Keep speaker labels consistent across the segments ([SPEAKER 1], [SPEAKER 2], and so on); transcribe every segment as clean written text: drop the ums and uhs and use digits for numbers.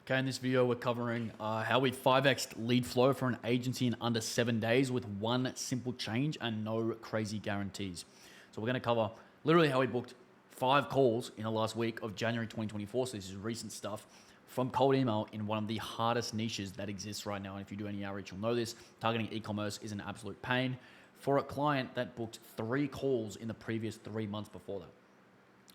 [SPEAKER 1] Okay, in this video, we're covering how we 5x'd lead flow for an agency in under 7 days with one simple change and no crazy guarantees. So we're going to cover literally how we booked 5 calls in the last week of January 2024. So this is recent stuff from cold email in one of the hardest niches that exists right now. And if you do any outreach, you'll know this. Targeting e-commerce is an absolute pain for a client that booked 3 calls in the previous 3 months before that.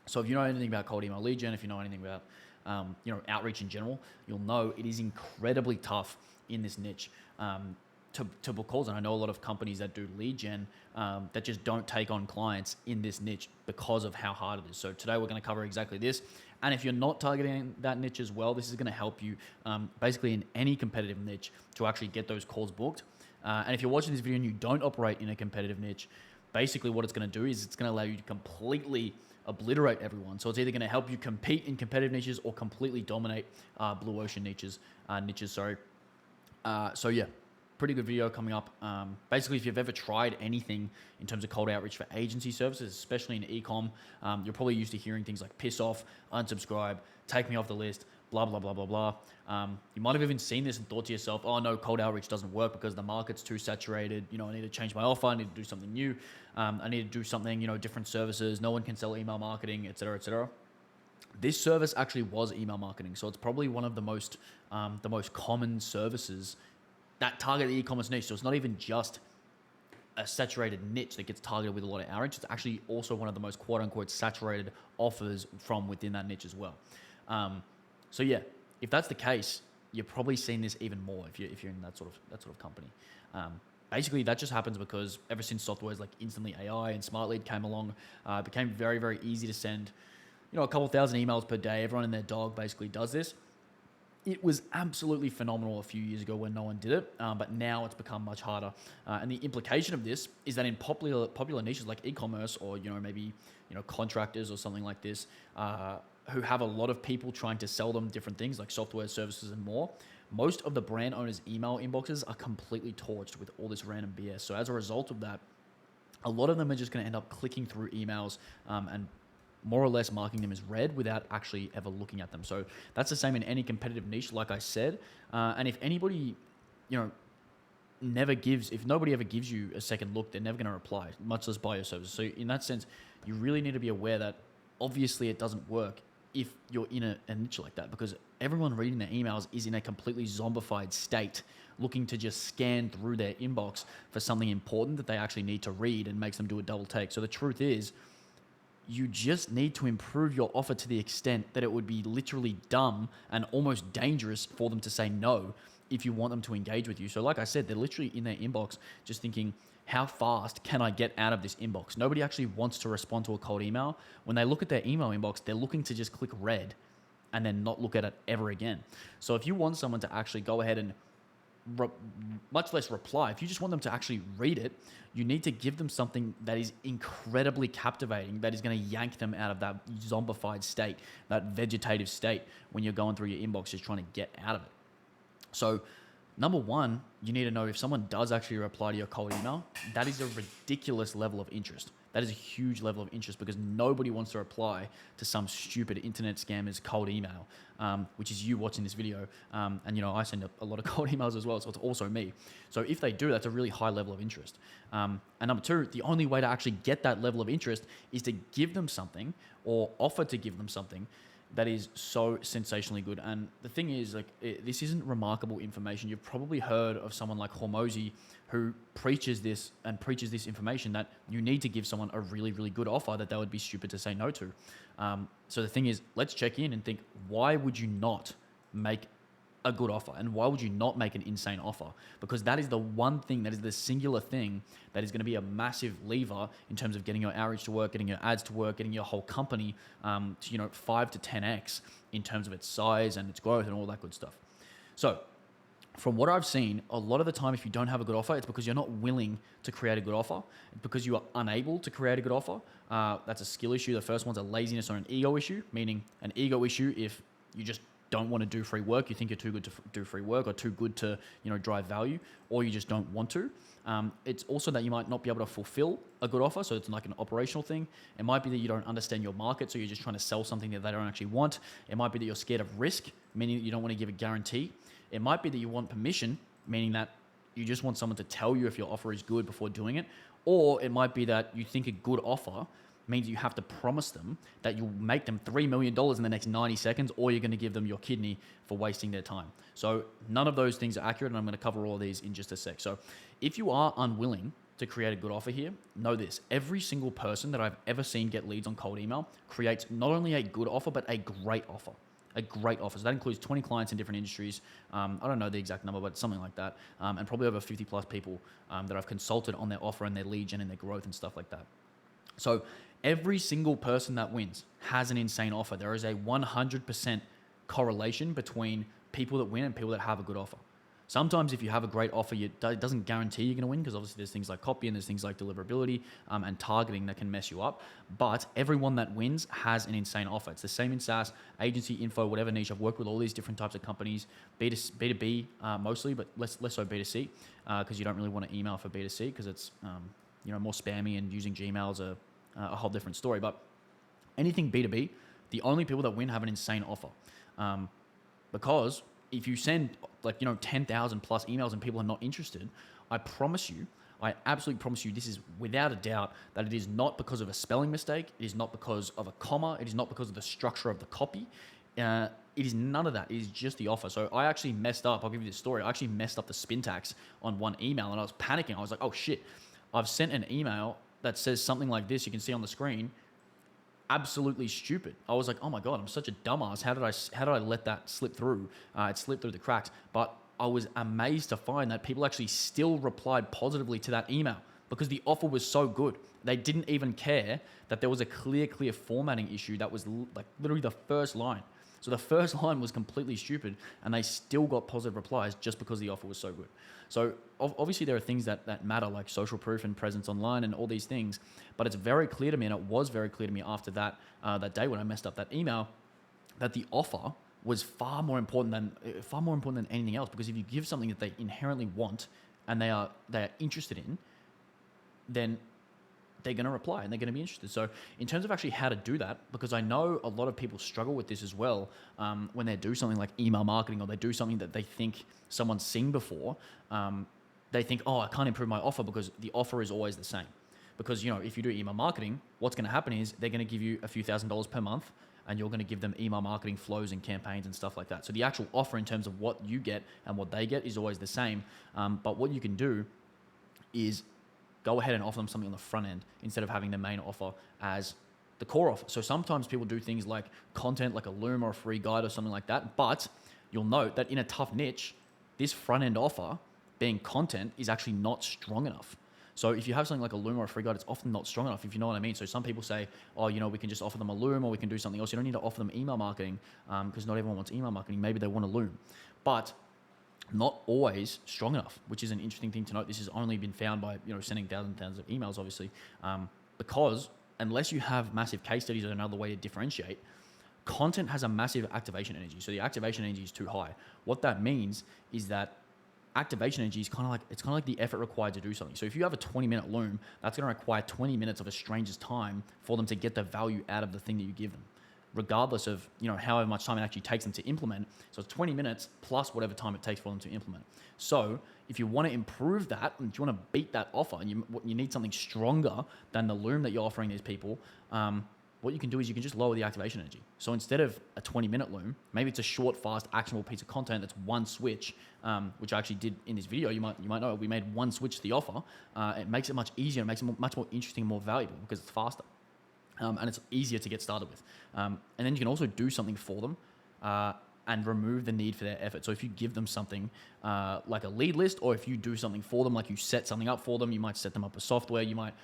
[SPEAKER 1] So if you know anything about cold email lead gen, if you know anything about outreach in general, you'll know it is incredibly tough in this niche to book calls. And I know a lot of companies that do lead gen that just don't take on clients in this niche because of how hard it is. So today we're going to cover exactly this. And if you're not targeting that niche as well, this is going to help you basically in any competitive niche to actually get those calls booked. And if you're watching this video and you don't operate in a competitive niche, basically what it's going to do is it's going to allow you to completely obliterate everyone. So it's either going to help you compete in competitive niches or completely dominate blue ocean niches. So yeah, pretty good video coming up. Basically, if you've ever tried anything in terms of cold outreach for agency services, especially in e-com, you're probably used to hearing things like piss off, unsubscribe, take me off the list, blah, blah, blah, blah, blah. You might have even seen this and thought to yourself, oh no, cold outreach doesn't work because the market's too saturated. I need to change my offer. I need to do something new. I need to do something, different services. No one can sell email marketing, et cetera, et cetera. This service actually was email marketing. So it's probably one of the most common services that target the e-commerce niche. So it's not even just a saturated niche that gets targeted with a lot of outreach. It's actually also one of the most quote unquote saturated offers from within that niche as well. So yeah, if that's the case, you're probably seeing this even more if you're in that sort of company. Basically, that just happens because ever since softwares like Instantly AI and Smart Lead came along, it became very, very easy to send, a couple thousand emails per day. Everyone and their dog basically does this. It was absolutely phenomenal a few years ago when no one did it, but now it's become much harder. And the implication of this is that in popular niches like e-commerce or maybe contractors or something like this, who have a lot of people trying to sell them different things like software, services, and more, most of the brand owners' email inboxes are completely torched with all this random BS. So as a result of that, a lot of them are just going to end up clicking through emails and more or less marking them as read without actually ever looking at them. So that's the same in any competitive niche, like I said. And if anybody, if nobody ever gives you a second look, they're never going to reply, much less buy your service. So in that sense, you really need to be aware that obviously it doesn't work if you're in a niche like that, because everyone reading their emails is in a completely zombified state, looking to just scan through their inbox for something important that they actually need to read and makes them do a double take. So the truth is, you just need to improve your offer to the extent that it would be literally dumb and almost dangerous for them to say no if you want them to engage with you. So like I said, they're literally in their inbox just thinking, how fast can I get out of this inbox? Nobody actually wants to respond to a cold email. When they look at their email inbox, they're looking to just click read and then not look at it ever again. So if you want someone to actually go ahead and much less reply, if you just want them to actually read it, you need to give them something that is incredibly captivating, that is going to yank them out of that zombified state, that vegetative state when you're going through your inbox just trying to get out of it. So number one, you need to know if someone does actually reply to your cold email, that is a ridiculous level of interest. That is a huge level of interest because nobody wants to reply to some stupid internet scammer's cold email, which is you watching this video. And I send a lot of cold emails as well, so it's also me. So if they do, that's a really high level of interest. And number two, the only way to actually get that level of interest is to give them something or offer to give them something that is so sensationally good. And the thing is, this isn't remarkable information. You've probably heard of someone like Hormozy who preaches this information that you need to give someone a really, really good offer that they would be stupid to say no to. So the thing is, let's check in and think, why would you not make a good offer? And why would you not make an insane offer? Because that is the one thing, that is the singular thing that is going to be a massive lever in terms of getting your outreach to work, getting your ads to work, getting your whole company to 5 to 10x in terms of its size and its growth and all that good stuff. So from what I've seen, a lot of the time, if you don't have a good offer, it's because you're not willing to create a good offer. It's because you are unable to create a good offer. That's a skill issue. The first one's a laziness or an ego issue, meaning an ego issue if you just don't want to do free work, you think you're too good to do free work or too good to drive value, or you just don't want to. It's also that you might not be able to fulfill a good offer, so it's like an operational thing. It might be that you don't understand your market, so you're just trying to sell something that they don't actually want. It might be that you're scared of risk, meaning that you don't want to give a guarantee. It might be that you want permission, meaning that you just want someone to tell you if your offer is good before doing it. Or it might be that you think a good offer means you have to promise them that you'll make them $3 million in the next 90 seconds, or you're going to give them your kidney for wasting their time. So none of those things are accurate, and I'm going to cover all of these in just a sec. So if you are unwilling to create a good offer here, know this: every single person that I've ever seen get leads on cold email creates not only a good offer, but a great offer. A great offer. So that includes 20 clients in different industries. I don't know the exact number, but something like that. And probably over 50 plus people that I've consulted on their offer and their lead gen and their growth and stuff like that. So every single person that wins has an insane offer. There is a 100% correlation between people that win and people that have a good offer. Sometimes if you have a great offer, it doesn't guarantee you're going to win, because obviously there's things like copy and there's things like deliverability and targeting that can mess you up. But everyone that wins has an insane offer. It's the same in SaaS, agency, info, whatever niche. I've worked with all these different types of companies, B2B mostly, but less so B2C, because you don't really want to email for B2C because it's more spammy, and using Gmail is a whole different story. But anything B2B, the only people that win have an insane offer, because if you send 10,000 plus emails and people are not interested, I absolutely promise you, this is without a doubt, that it is not because of a spelling mistake. It is not because of a comma. It is not because of the structure of the copy. It is none of that. It is just the offer. So I actually messed up. I'll give you this story. I actually messed up the syntax on one email, and I was panicking. I was like, oh shit, I've sent an email that says something like this. You can see on the screen. Absolutely stupid. I was like, oh my God, I'm such a dumbass. How did I let that slip through? It slipped through the cracks. But I was amazed to find that people actually still replied positively to that email because the offer was so good. They didn't even care that there was a clear formatting issue that was like literally the first line. So the first line was completely stupid, and they still got positive replies just because the offer was so good. So obviously there are things that matter, like social proof and presence online and all these things. But it's very clear to me, and it was very clear to me after that day when I messed up that email, that the offer was far more important than anything else. Because if you give something that they inherently want and they are interested in, then they're going to reply and they're going to be interested. So in terms of actually how to do that, because I know a lot of people struggle with this as well, when they do something like email marketing, or they do something that they think someone's seen before, they think, oh, I can't improve my offer because the offer is always the same. Because, if you do email marketing, what's going to happen is they're going to give you a few $1,000s per month, and you're going to give them email marketing flows and campaigns and stuff like that. So the actual offer in terms of what you get and what they get is always the same. But what you can do is go ahead and offer them something on the front end instead of having the main offer as the core offer. So sometimes people do things like content, like a Loom or a free guide or something like that. But you'll note that in a tough niche, this front end offer being content is actually not strong enough. So if you have something like a Loom or a free guide, it's often not strong enough, if you know what I mean. So some people say, oh, we can just offer them a Loom, or we can do something else. You don't need to offer them email marketing because not everyone wants email marketing. Maybe they want a Loom. But not always strong enough, which is an interesting thing to note. This has only been found by sending thousands of emails, obviously, because unless you have massive case studies or another way to differentiate, content has a massive activation energy. So the activation energy is too high. What that means is that activation energy is kind of like the effort required to do something. So if you have a 20-minute Loom, that's going to require 20 minutes of a stranger's time for them to get the value out of the thing that you give them, regardless of however much time it actually takes them to implement. So it's 20 minutes plus whatever time it takes for them to implement. So if you want to improve that, and you want to beat that offer, and you need something stronger than the Loom that you're offering these people, what you can do is you can just lower the activation energy. So instead of a 20-minute Loom, maybe it's a short, fast, actionable piece of content that's one switch, which I actually did in this video. You might know we made one switch to the offer. It makes it much easier. It makes it much more interesting and more valuable because it's faster. And it's easier to get started with. And then you can also do something for them and remove the need for their effort. So if you give them something like a lead list, or if you do something for them, like you set something up for them, you might set them up a software, you might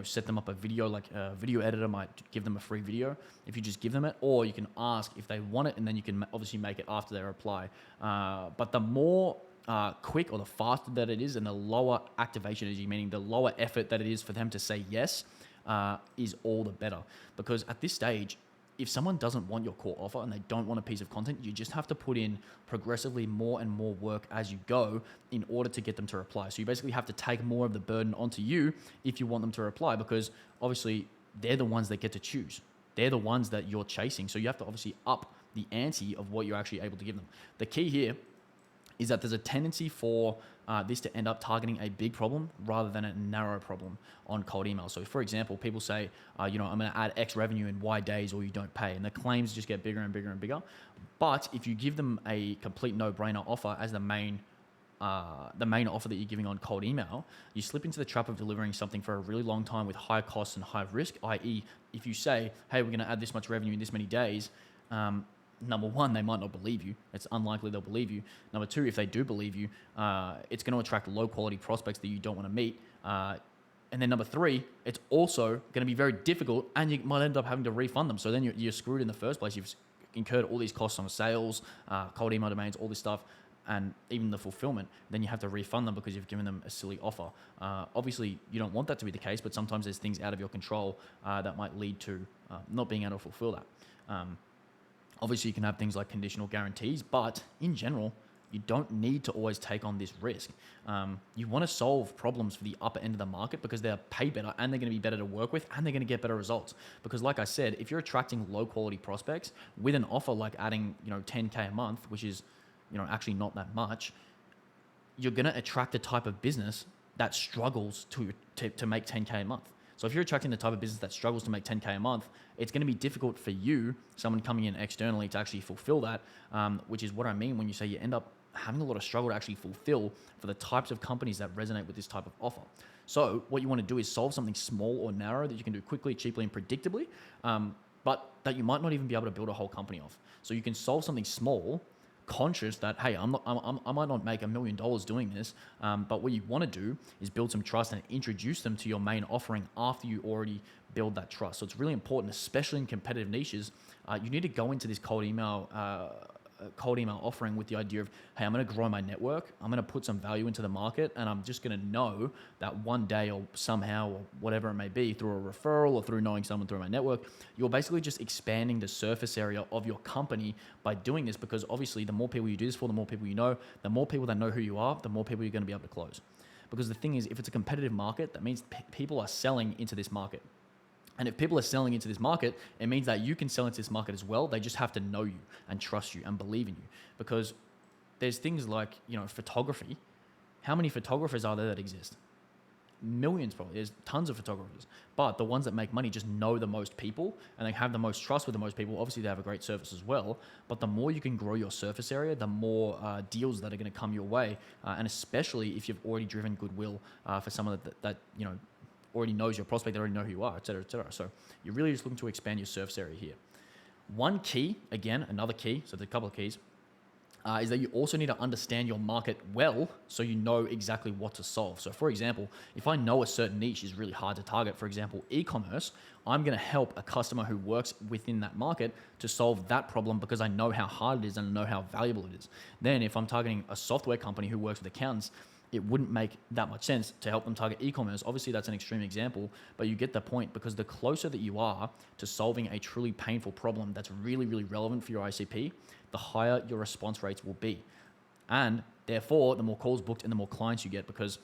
[SPEAKER 1] set them up a video, like a video editor might give them a free video if you just give them it, or you can ask if they want it, and then you can obviously make it after they reply. But the more quick or the faster that it is, and the lower activation energy, meaning the lower effort that it is for them to say yes, is all the better. Because at this stage, if someone doesn't want your core offer and they don't want a piece of content, you just have to put in progressively more and more work as you go in order to get them to reply. So you basically have to take more of the burden onto you if you want them to reply, because obviously they're the ones that get to choose. They're the ones that you're chasing. So you have to obviously up the ante of what you're actually able to give them. The key here is that there's a tendency for this to end up targeting a big problem rather than a narrow problem on cold email. So for example, people say, I'm going to add X revenue in Y days or you don't pay. And the claims just get bigger and bigger and bigger. But if you give them a complete no-brainer offer as the main offer that you're giving on cold email, you slip into the trap of delivering something for a really long time with high costs and high risk, i.e. if you say, hey, we're going to add this much revenue in this many days, number one, they might not believe you. It's unlikely they'll believe you. Number two, if they do believe you, it's going to attract low quality prospects that you don't want to meet. And then number three, it's also going to be very difficult and you might end up having to refund them. So then you're screwed in the first place. You've incurred all these costs on sales, cold email domains, all this stuff, and even the fulfillment. Then you have to refund them because you've given them a silly offer. Obviously, you don't want that to be the case, but sometimes there's things out of your control that might lead to not being able to fulfill that. Obviously, you can have things like conditional guarantees, but in general, you don't need to always take on this risk. You want to solve problems for the upper end of the market because they're paid better and they're going to be better to work with and they're going to get better results. Because like I said, if you're attracting low quality prospects with an offer like adding, $10K a month, which is, actually not that much, you're going to attract the type of business that struggles to make 10K a month. So if you're attracting the type of business that struggles to make 10K a month, it's going to be difficult for you, someone coming in externally, to actually fulfill that, which is what I mean when you say you end up having a lot of struggle to actually fulfill for the types of companies that resonate with this type of offer. So what you want to do is solve something small or narrow that you can do quickly, cheaply, and predictably, but that you might not even be able to build a whole company off. So you can solve something small, conscious that, hey, I might not make $1 million doing this, but what you want to do is build some trust and introduce them to your main offering after you already build that trust. So it's really important, especially in competitive niches. You need to go into this cold email offering with the idea of, hey, I'm going to grow my network. I'm going to put some value into the market, and I'm just going to know that one day or somehow or whatever it may be, through a referral or through knowing someone through my network, you're basically just expanding the surface area of your company by doing this, because obviously the more people you do this for, the more people you know, the more people that know who you are, the more people you're going to be able to close. Because the thing is, if it's a competitive market, that means people are selling into this market. And if people are selling into this market, it means that you can sell into this market as well. They just have to know you and trust you and believe in you. Because there's things like, photography. How many photographers are there that exist? Millions probably. There's tons of photographers. But the ones that make money just know the most people and they have the most trust with the most people. Obviously, they have a great service as well. But the more you can grow your surface area, the more deals that are going to come your way. And especially if you've already driven goodwill for someone that already knows your prospect, they already know who you are, et cetera, et cetera. So you're really just looking to expand your surface area here. One key, again, another key, so there's a couple of keys, is that you also need to understand your market well so you know exactly what to solve. So for example, if I know a certain niche is really hard to target, for example, e-commerce, I'm going to help a customer who works within that market to solve that problem because I know how hard it is and I know how valuable it is. Then if I'm targeting a software company who works with accountants, it wouldn't make that much sense to help them target e-commerce. Obviously, that's an extreme example, but you get the point, because the closer that you are to solving a truly painful problem that's really, really relevant for your ICP, the higher your response rates will be. And therefore, the more calls booked and the more clients you get, because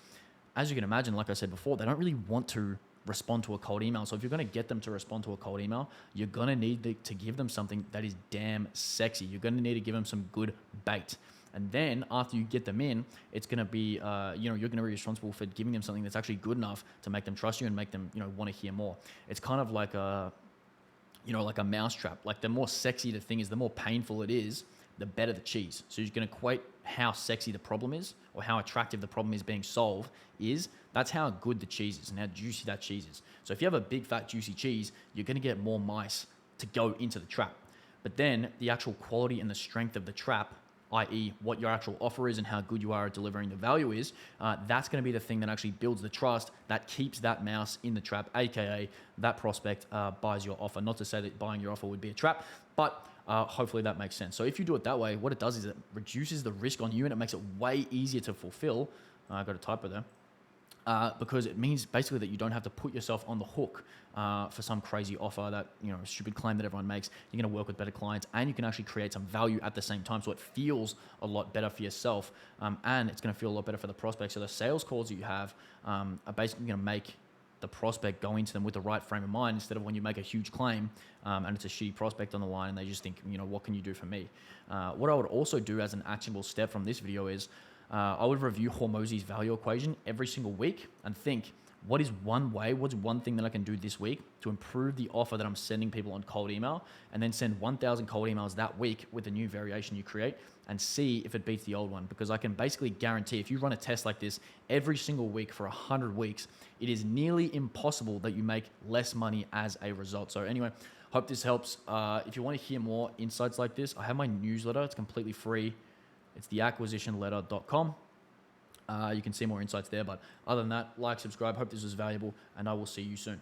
[SPEAKER 1] as you can imagine, like I said before, they don't really want to respond to a cold email. So if you're going to get them to respond to a cold email, you're going to need to give them something that is damn sexy. You're going to need to give them some good bait. And then after you get them in, it's going to be, you're going to be responsible for giving them something that's actually good enough to make them trust you and make them, want to hear more. It's kind of like like a mousetrap. Like the more sexy the thing is, the more painful it is, the better the cheese. So you're going to equate how sexy the problem is or how attractive the problem is being solved is. That's how good the cheese is and how juicy that cheese is. So if you have a big, fat, juicy cheese, you're going to get more mice to go into the trap. But then the actual quality and the strength of the trap, i.e. what your actual offer is and how good you are at delivering the value is, that's going to be the thing that actually builds the trust that keeps that mouse in the trap, aka that prospect buys your offer. Not to say that buying your offer would be a trap, but hopefully that makes sense. So if you do it that way, what it does is it reduces the risk on you and it makes it way easier to fulfill. I got a typo there. Because it means basically that you don't have to put yourself on the hook for some crazy offer that, a stupid claim that everyone makes. You're going to work with better clients and you can actually create some value at the same time. So it feels a lot better for yourself and it's going to feel a lot better for the prospect. So the sales calls that you have are basically going to make the prospect going to them with the right frame of mind, instead of when you make a huge claim and it's a shitty prospect on the line and they just think, what can you do for me? What I would also do as an actionable step from this video is I would review Hormozi's value equation every single week and think, what's one thing that I can do this week to improve the offer that I'm sending people on cold email, and then send 1,000 cold emails that week with the new variation you create and see if it beats the old one. Because I can basically guarantee if you run a test like this every single week for 100 weeks, it is nearly impossible that you make less money as a result. So anyway, hope this helps. If you want to hear more insights like this, I have my newsletter. It's completely free. It's theacquisitionletter.com. You can see more insights there. But other than that, like, subscribe. Hope this was valuable, and I will see you soon.